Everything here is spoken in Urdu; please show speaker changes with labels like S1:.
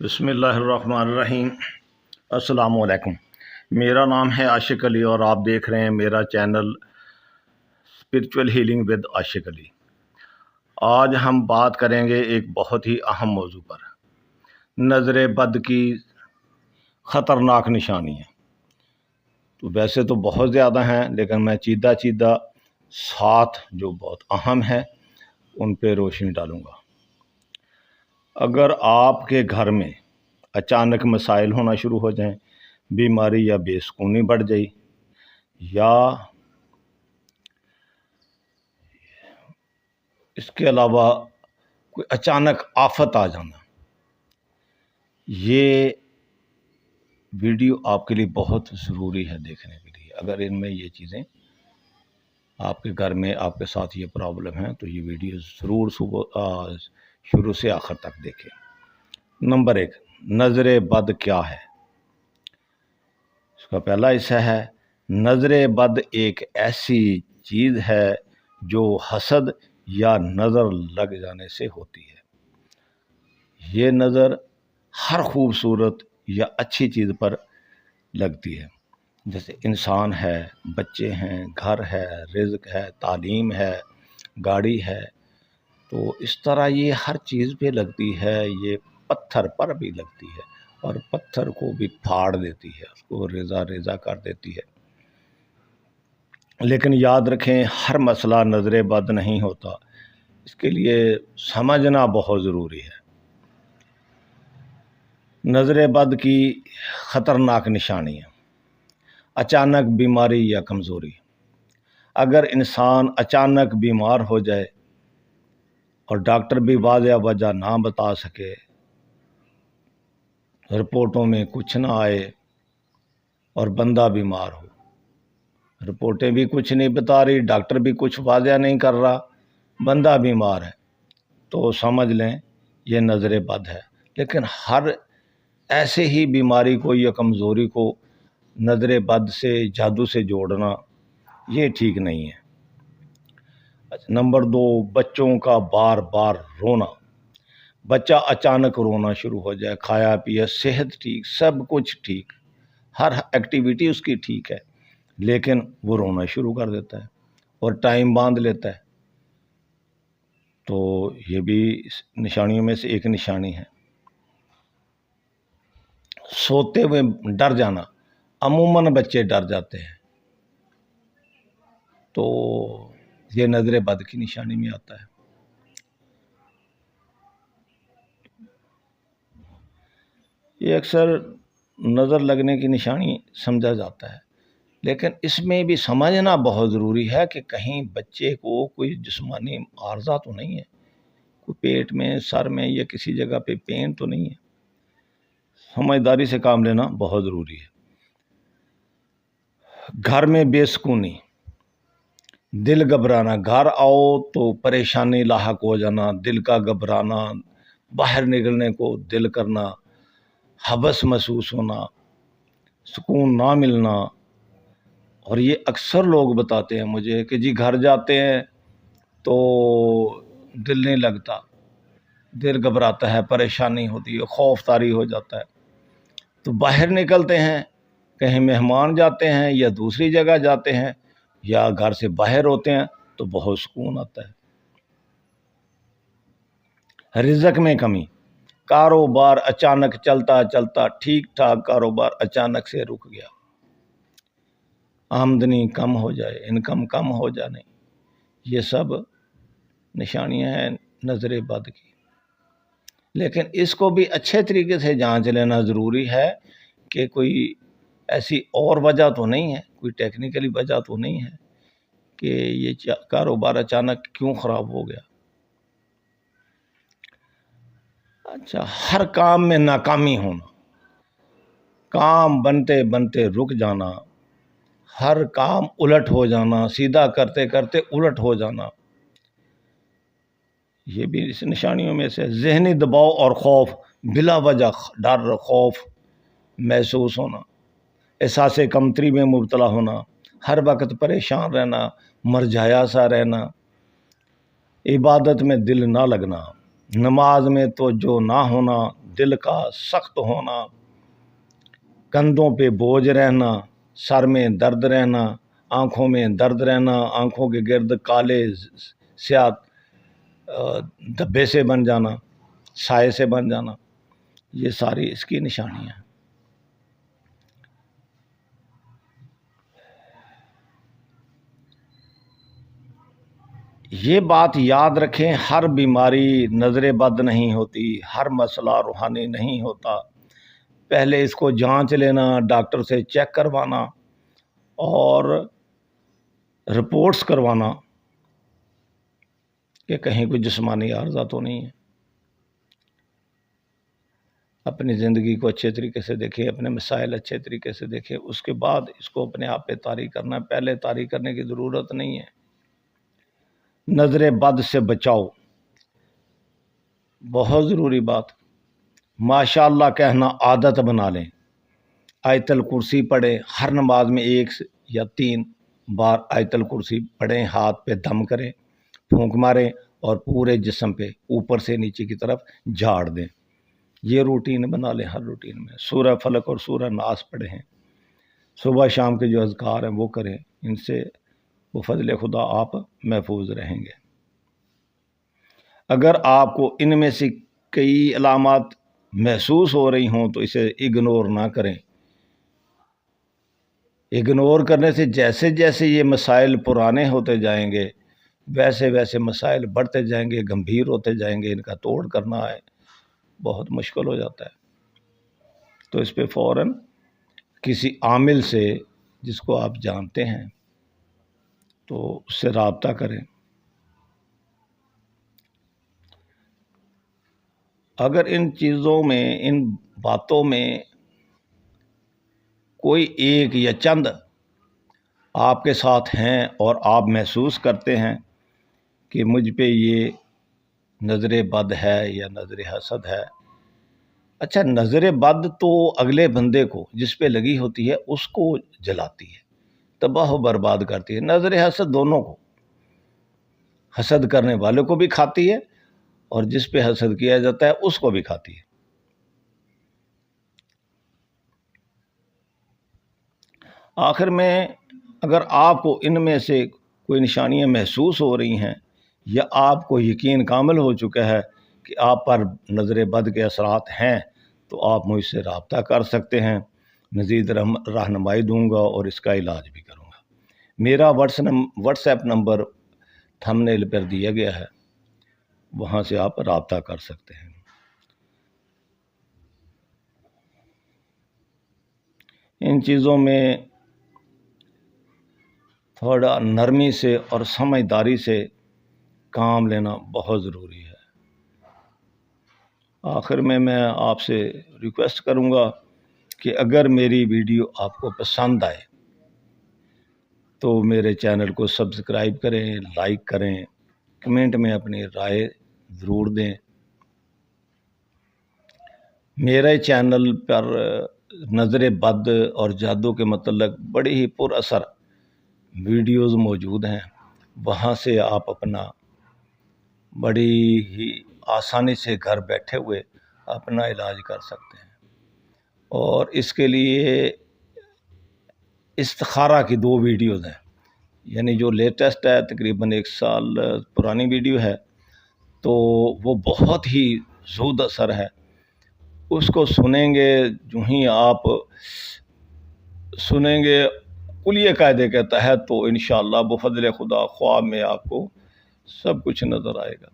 S1: بسم اللہ الرحمن الرحیم۔ السلام علیکم۔ میرا نام ہے عاشق علی اور آپ دیکھ رہے ہیں میرا چینل اسپرچول ہیلنگ ود عاشق علی۔ آج ہم بات کریں گے ایک بہت ہی اہم موضوع پر، نظر بد کی خطرناک نشانیاں۔ تو ویسے تو بہت زیادہ ہیں، لیکن میں چیدہ 7 جو بہت اہم ہیں ان پہ روشنی ڈالوں گا۔ اگر آپ کے گھر میں اچانک مسائل ہونا شروع ہو جائیں، بیماری یا بے سکونی بڑھ جائے، یا اس کے علاوہ کوئی اچانک آفت آ جانا، یہ ویڈیو آپ کے لیے بہت ضروری ہے دیکھنے کے لیے۔ اگر ان میں یہ چیزیں آپ کے گھر میں آپ کے ساتھ یہ پرابلم ہے تو یہ ویڈیو ضرور شروع سے آخر تک دیکھیں۔ نمبر 1، نظر بد کیا ہے؟ اس کا پہلا حصہ ہے، نظر بد ایک ایسی چیز ہے جو حسد یا نظر لگ جانے سے ہوتی ہے۔ یہ نظر ہر خوبصورت یا اچھی چیز پر لگتی ہے، جیسے انسان ہے، بچے ہیں، گھر ہے، رزق ہے، تعلیم ہے، گاڑی ہے۔ تو اس طرح یہ ہر چیز پہ لگتی ہے، یہ پتھر پر بھی لگتی ہے اور پتھر کو بھی پھاڑ دیتی ہے، اس کو ریزہ کر دیتی ہے۔ لیکن یاد رکھیں، ہر مسئلہ نظر بد نہیں ہوتا، اس کے لیے سمجھنا بہت ضروری ہے۔ نظر بد کی خطرناک نشانیاں: اچانک بیماری یا کمزوری۔ اگر انسان اچانک بیمار ہو جائے اور ڈاکٹر بھی واضح وجہ نہ بتا سکے، رپورٹوں میں کچھ نہ آئے اور بندہ بیمار ہو، رپورٹیں بھی کچھ نہیں بتا رہی، ڈاکٹر بھی کچھ واضح نہیں کر رہا، بندہ بیمار ہے، تو سمجھ لیں یہ نظر بد ہے۔ لیکن ہر ایسے ہی بیماری کو یا کمزوری کو نظر بد سے، جادو سے جوڑنا یہ ٹھیک نہیں ہے۔ نمبر 2، بچوں کا بار بار رونا۔ بچہ اچانک رونا شروع ہو جائے، کھایا پیا، صحت ٹھیک، سب کچھ ٹھیک، ہر ایکٹیویٹی اس کی ٹھیک ہے، لیکن وہ رونا شروع کر دیتا ہے اور ٹائم باندھ لیتا ہے، تو یہ بھی نشانیوں میں سے ایک نشانی ہے۔ سوتے ہوئے ڈر جانا، عموماً بچے ڈر جاتے ہیں، تو یہ نظر بد کی نشانی میں آتا ہے۔ یہ اکثر نظر لگنے کی نشانی سمجھا جاتا ہے، لیکن اس میں بھی سمجھنا بہت ضروری ہے کہ کہیں بچے کو کوئی جسمانی عارضہ تو نہیں ہے، کوئی پیٹ میں، سر میں یا کسی جگہ پہ پین تو نہیں ہے۔ سمجھداری سے کام لینا بہت ضروری ہے۔ گھر میں بے سکونی، دل گھبرانا، گھر آؤ تو پریشانی لاحق ہو جانا، دل کا گھبرانا، باہر نکلنے کو دل کرنا، حبس محسوس ہونا، سکون نہ ملنا۔ اور یہ اکثر لوگ بتاتے ہیں مجھے کہ جی گھر جاتے ہیں تو دل نہیں لگتا، دل گھبراتا ہے، پریشانی ہوتی ہے، خوف طاری ہو جاتا ہے۔ تو باہر نکلتے ہیں، کہیں مہمان جاتے ہیں یا دوسری جگہ جاتے ہیں یا گھر سے باہر ہوتے ہیں تو بہت سکون آتا ہے۔ رزق میں کمی، کاروبار اچانک چلتا ٹھیک ٹھاک کاروبار اچانک سے رک گیا، آمدنی کم ہو جائے، انکم کم ہو جانے، یہ سب نشانیاں ہیں نظر بد کی۔ لیکن اس کو بھی اچھے طریقے سے جانچ لینا ضروری ہے کہ کوئی ایسی اور وجہ تو نہیں ہے، کوئی ٹیکنیکلی وجہ تو نہیں ہے کہ یہ کاروبار اچانک کیوں خراب ہو گیا۔ اچھا، ہر کام میں ناکامی ہونا، کام بنتے بنتے رک جانا، ہر کام الٹ ہو جانا، سیدھا کرتے کرتے الٹ ہو جانا، یہ بھی اس نشانیوں میں سے۔ ذہنی دباؤ اور خوف، بلا وجہ ڈر، خوف محسوس ہونا، احساس کمتری میں مبتلا ہونا، ہر وقت پریشان رہنا، مرجھایا سا رہنا، عبادت میں دل نہ لگنا، نماز میں توجہ نہ ہونا، دل کا سخت ہونا، کندھوں پہ بوجھ رہنا، سر میں درد رہنا، آنکھوں میں درد رہنا، آنکھوں کے گرد کالے سیاہ دھبے سے بن جانا، سائے سے بن جانا، یہ ساری اس کی نشانیاں ہیں۔ یہ بات یاد رکھیں، ہر بیماری نظر بد نہیں ہوتی، ہر مسئلہ روحانی نہیں ہوتا۔ پہلے اس کو جانچ لینا، ڈاکٹر سے چیک کروانا اور رپورٹس کروانا کہ کہیں کوئی جسمانی عارضہ تو نہیں ہے۔ اپنی زندگی کو اچھے طریقے سے دیکھیں، اپنے مسائل اچھے طریقے سے دیکھیں، اس کے بعد اس کو اپنے آپ پہ طاری کرنا ہے، پہلے طاری کرنے کی ضرورت نہیں ہے۔ نظر بد سے بچاؤ، بہت ضروری بات۔ ماشاء اللہ کہنا عادت بنا لیں، آیت الکرسی پڑھیں، ہر نماز میں 1 یا 3 بار آیت الکرسی پڑھیں، ہاتھ پہ دم کریں، پھونک ماریں اور پورے جسم پہ اوپر سے نیچے کی طرف جھاڑ دیں۔ یہ روٹین بنا لیں، ہر روٹین میں سورہ فلق اور سورہ ناس پڑھیں، صبح شام کے جو اذکار ہیں وہ کریں، ان سے بفضل خدا آپ محفوظ رہیں گے۔ اگر آپ کو ان میں سے کئی علامات محسوس ہو رہی ہوں تو اسے اگنور نہ کریں۔ اگنور کرنے سے جیسے جیسے یہ مسائل پرانے ہوتے جائیں گے ویسے ویسے مسائل بڑھتے جائیں گے، گمبھیر ہوتے جائیں گے، ان کا توڑ کرنا ہے بہت مشکل ہو جاتا ہے۔ تو اس پہ فوراً کسی عامل سے جس کو آپ جانتے ہیں تو اس سے رابطہ کریں۔ اگر ان چیزوں میں، ان باتوں میں کوئی ایک یا چند آپ کے ساتھ ہیں اور آپ محسوس کرتے ہیں کہ مجھ پہ یہ نظر بد ہے یا نظر حسد ہے، اچھا نظر بد تو اگلے بندے کو جس پہ لگی ہوتی ہے اس کو جلاتی ہے، تباہ و برباد کرتی ہے۔ نظر حسد دونوں کو، حسد کرنے والے کو بھی کھاتی ہے اور جس پہ حسد کیا جاتا ہے اس کو بھی کھاتی ہے۔ آخر میں اگر آپ کو ان میں سے کوئی نشانیاں محسوس ہو رہی ہیں یا آپ کو یقین کامل ہو چکا ہے کہ آپ پر نظر بد کے اثرات ہیں تو آپ مجھ سے رابطہ کر سکتے ہیں، مزید رہنمائی دوں گا اور اس کا علاج بھی کروں گا۔ میرا واٹس ایپ نمبر تھمبنیل پر دیا گیا ہے، وہاں سے آپ رابطہ کر سکتے ہیں۔ ان چیزوں میں تھوڑا نرمی سے اور سمجھداری سے کام لینا بہت ضروری ہے۔ آخر میں آپ سے ریکویسٹ کروں گا کہ اگر میری ویڈیو آپ کو پسند آئے تو میرے چینل کو سبسکرائب کریں، لائک کریں، کمنٹ میں اپنی رائے ضرور دیں۔ میرے چینل پر نظر بد اور جادو کے متعلق بڑی ہی پر اثر ویڈیوز موجود ہیں، وہاں سے آپ اپنا بڑی ہی آسانی سے گھر بیٹھے ہوئے اپنا علاج کر سکتے ہیں۔ اور اس کے لیے استخارہ کی 2 ویڈیوز ہیں، یعنی جو لیٹسٹ ہے تقریباً 1 سال پرانی ویڈیو ہے، تو وہ بہت ہی زود اثر ہے۔ اس کو سنیں گے، جو ہی آپ سنیں گے کلیہ قاعدے کے تحت، تو انشاءاللہ بفضل خدا خواب میں آپ کو سب کچھ نظر آئے گا۔